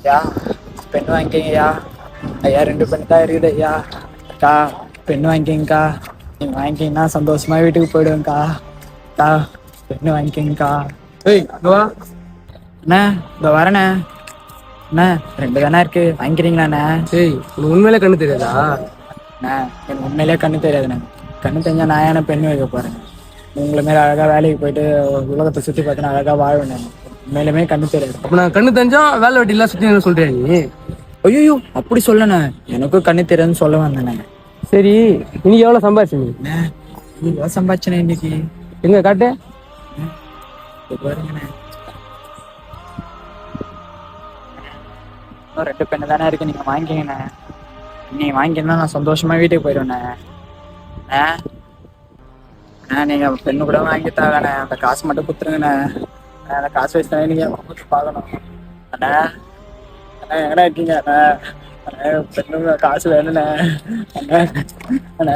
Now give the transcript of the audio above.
ஐயா பெண் வாங்கிக்கங்கய்யா. ஐயா 2 பெண் தான் இருக்குது ஐயா. அக்கா பெண் வாங்கிக்கங்கக்கா. நீங்க வாங்கிக்கிங்கன்னா சந்தோஷமா வீட்டுக்கு போயிடுவேங்க்கா. அக்கா பெண்ணு வாங்கிக்கங்கக்கா. ஏய் இங்க வா. அண்ணா இந்த வரண்ணே. அண்ணா 2 தானே இருக்கு, வாங்கிக்கிறீங்களாண்ணே? ஏய் உனக்கு உண்மையிலே கண்ணு தெரியாதா? அண்ணா எனக்கு உண்மையிலேயே கண்ணு தெரியாதுண்ணே. கண்ணு தெரிஞ்சா நான் ஏன்னா பெண் வைக்க போறேன்? உங்களை மாரி அழகா வேலைக்கு போயிட்டு உலகத்தை சுற்றி பார்த்தீங்கன்னா அழகா வாழ்வேன். உண்மையிலுமே கண்ணு தெரியாது. அப்ப நான் கண்ணு தெரிஞ்சா வேலை வெட்டி எல்லாம் சுத்தி சொல்றியா நீ? ஐயோ அப்படி சொல்லண்ணே, எனக்கும் கண்ணு தெரியாதுன்னு சொல்ல வந்தேண்ணே. சரி இன்னைக்கு எவ்வளவு சம்பாதிச்சு நீ? நீ சம்பாதிச்சனே இன்னைக்கு? எங்க காட்டு. பாருங்கண்ணே, இன்னும் 2 பெண்ணு தானே இருக்கு, நீங்க வாங்கிக்கங்கண்ணே. நீ வாங்கினா நான் சந்தோஷமா வீட்டுக்கு போயிடுவேண்ணே. நீங்க பெண்ணு கூட வாங்கி தாங்கண்ணே, அந்த காசு மட்டும் கொடுத்துருங்கண்ணே. அந்த காசு வச்சுதானே நீங்க பார்க்கணும். அண்ணா அண்ணா எங்கடா இருக்கீங்க? அண்ணா பெண்ணு காசு வேணுண்ணே. அண்ணா அண்ணா